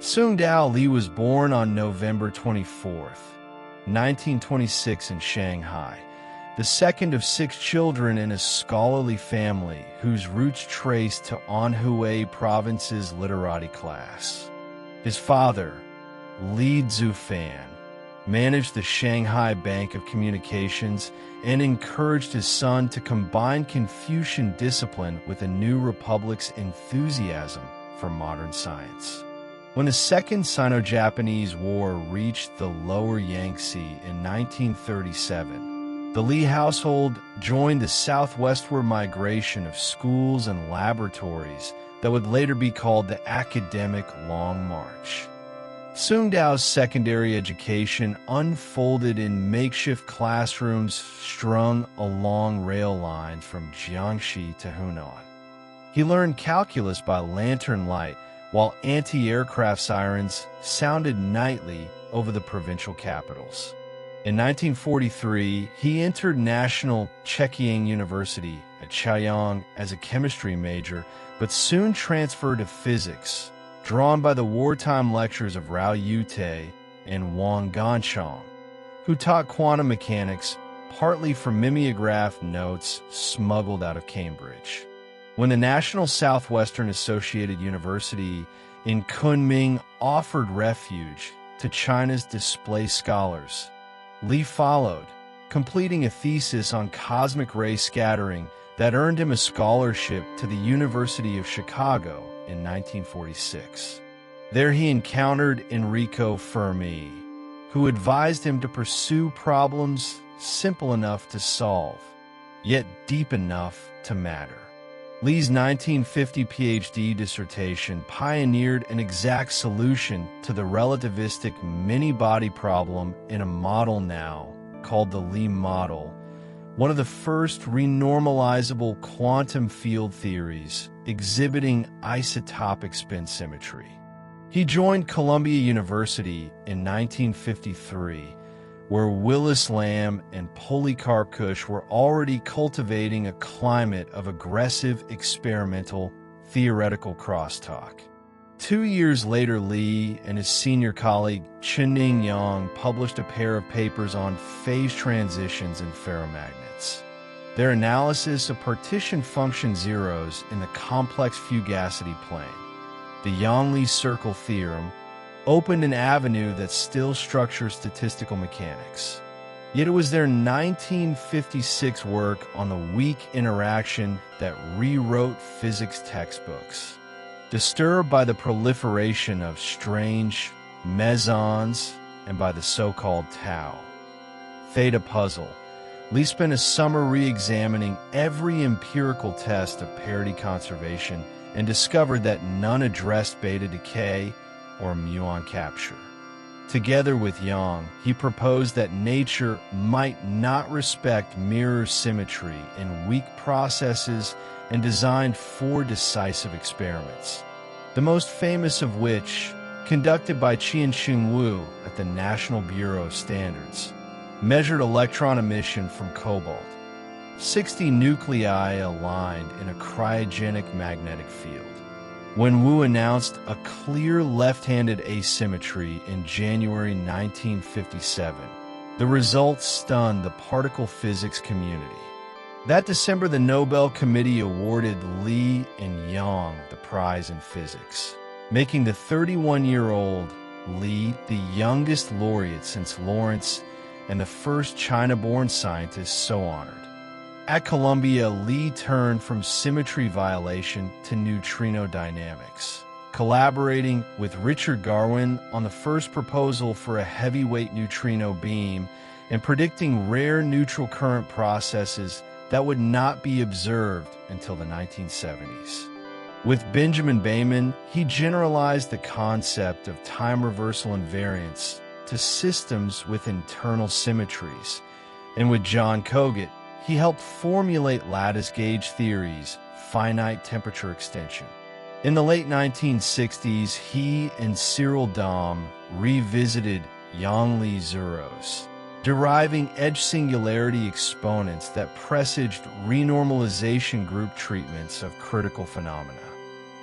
Tsung-Dao Lee was born on November 24, 1926 in Shanghai, the second of 6 children in a scholarly family whose roots trace to Anhui Province's literati class. His father, Li Zufan, managed the Shanghai Bank of Communications and encouraged his son to combine Confucian discipline with a new republic's enthusiasm for modern science. When the Second Sino-Japanese War reached the lower Yangtze in 1937, the Lee household joined the southwestward migration of schools and laboratories that would later be called the Academic Long March. Tsung-Dao's secondary education unfolded in makeshift classrooms strung along rail lines from Jiangxi to Hunan. He learned calculus by lantern light, while anti-aircraft sirens sounded nightly over the provincial capitals. In 1943, he entered National Chekiang University at Chaoyang as a chemistry major, but soon transferred to physics, drawn by the wartime lectures of Rao Yute and Wang Ganchong, who taught quantum mechanics partly from mimeograph notes smuggled out of Cambridge. When the National Southwestern Associated University in Kunming offered refuge to China's displaced scholars, Lee followed, completing a thesis on cosmic ray scattering that earned him a scholarship to the University of Chicago in 1946. There he encountered Enrico Fermi, who advised him to pursue problems simple enough to solve, yet deep enough to matter. Lee's 1950 Ph.D. dissertation pioneered an exact solution to the relativistic many-body problem in a model now called the Lee model, one of the first renormalizable quantum field theories exhibiting isotopic spin symmetry. He joined Columbia University in 1953, where Willis Lamb and Polikarp Kush were already cultivating a climate of aggressive experimental theoretical crosstalk. 2 years later, Lee and his senior colleague Chen-Ning Yang published a pair of papers on phase transitions in ferromagnets. Their analysis of partition function zeros in the complex fugacity plane, the Yang-Lee circle theorem, opened an avenue that still structures statistical mechanics. Yet it was their 1956 work on the weak interaction that rewrote physics textbooks. Disturbed by the proliferation of strange mesons and by the so-called tau theta puzzle, Lee spent a summer re-examining every empirical test of parity conservation and discovered that none addressed beta decay or muon capture. Together with Yang, he proposed that nature might not respect mirror symmetry in weak processes and designed 4 decisive experiments, the most famous of which, conducted by Chien-Shing Wu at the National Bureau of Standards, measured electron emission from cobalt. 60 nuclei aligned in a cryogenic magnetic field. When Wu announced a clear left-handed asymmetry in January 1957, the results stunned the particle physics community. That December, the Nobel Committee awarded Lee and Yang the prize in physics, making the 31-year-old Lee the youngest laureate since Lawrence and the first China-born scientist so honored. At Columbia, Lee turned from symmetry violation to neutrino dynamics, collaborating with Richard Garwin on the first proposal for a heavyweight neutrino beam and predicting rare neutral current processes that would not be observed until the 1970s. With Benjamin Bayman, he generalized the concept of time reversal invariance to systems with internal symmetries, and with John Kogut, he helped formulate lattice gauge theories, finite temperature extension. In the late 1960s, he and Cyril Dahm revisited Yang-Lee zeros, deriving edge singularity exponents that presaged renormalization group treatments of critical phenomena.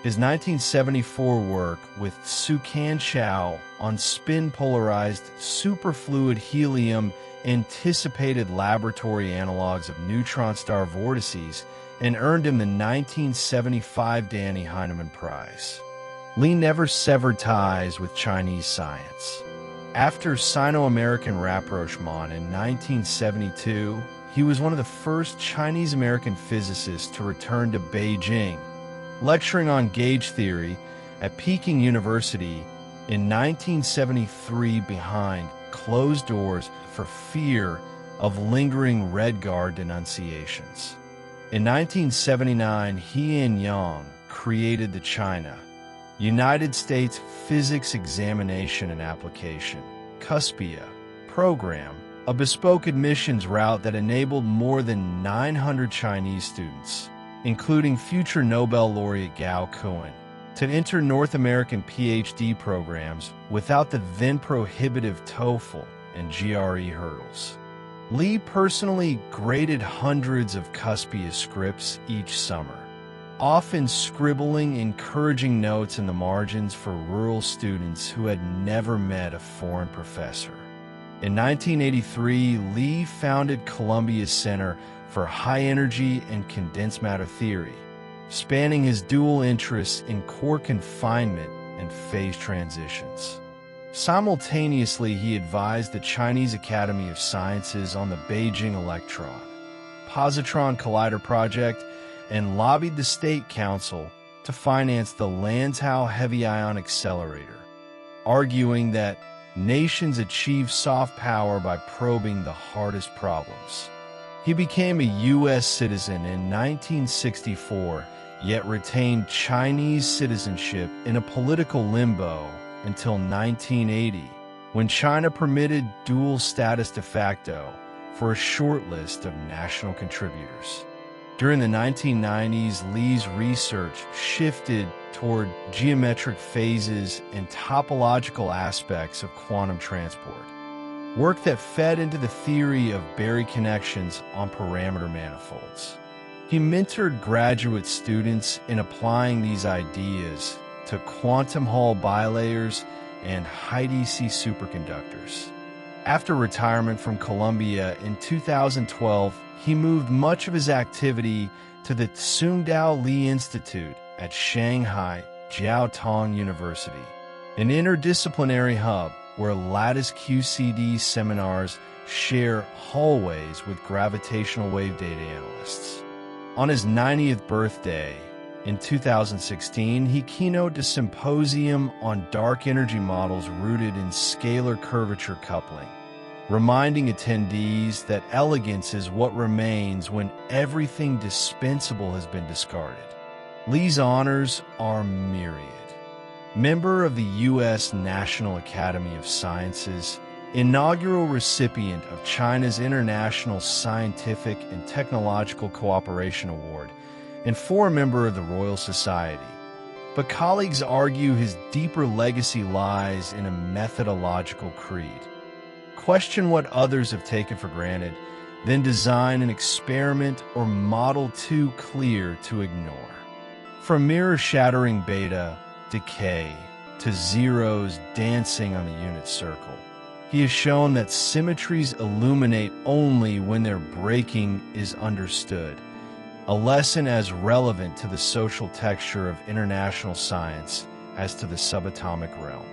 His 1974 work with Tsung-Dao on spin-polarized superfluid helium anticipated laboratory analogs of neutron star vortices and earned him the 1975 Danny Heinemann Prize. Lee never severed ties with Chinese science. After Sino-American rapprochement in 1972, he was one of the first Chinese-American physicists to return to Beijing, lecturing on gauge theory at Peking University in 1973 behind closed doors for fear of lingering Red Guard denunciations. In 1979, he and Yang created the China United States Physics Examination and Application (CUSPEA) program, a bespoke admissions route that enabled more than 900 Chinese students, including future Nobel laureate Gao Kuan, to enter North American Ph.D. programs without the then prohibitive TOEFL and GRE hurdles. Lee personally graded hundreds of CUSPEA scripts each summer, often scribbling encouraging notes in the margins for rural students who had never met a foreign professor. In 1983, Lee founded Columbia Center for High Energy and Condensed Matter Theory, spanning his dual interests in core confinement and phase transitions. Simultaneously, he advised the Chinese Academy of Sciences on the Beijing Electron, Positron Collider project and lobbied the State Council to finance the Lanzhou Heavy Ion Accelerator, arguing that nations achieve soft power by probing the hardest problems. He became a U.S. citizen in 1964, yet retained Chinese citizenship in a political limbo until 1980, when China permitted dual status de facto for a short list of national contributors. During the 1990s, Lee's research shifted toward geometric phases and topological aspects of quantum transport, work that fed into the theory of Berry connections on parameter manifolds. He mentored graduate students in applying these ideas to quantum Hall bilayers and high-DC superconductors. After retirement from Columbia in 2012, he moved much of his activity to the Tsung-Dao Lee Institute at Shanghai Jiao Tong University, an interdisciplinary hub where lattice QCD seminars share hallways with gravitational wave data analysts. On his 90th birthday, in 2016, he keynoted a symposium on dark energy models rooted in scalar curvature coupling, reminding attendees that elegance is what remains when everything dispensable has been discarded. Lee's honors are myriad. Member of the U.S. National Academy of Sciences, inaugural recipient of China's International Scientific and Technological Cooperation Award, and former member of the Royal Society. But colleagues argue his deeper legacy lies in a methodological creed. Question what others have taken for granted, then design an experiment or model too clear to ignore. From mirror-shattering beta decay to zeros dancing on the unit circle, he has shown that symmetries illuminate only when their breaking is understood, a lesson as relevant to the social texture of international science as to the subatomic realm.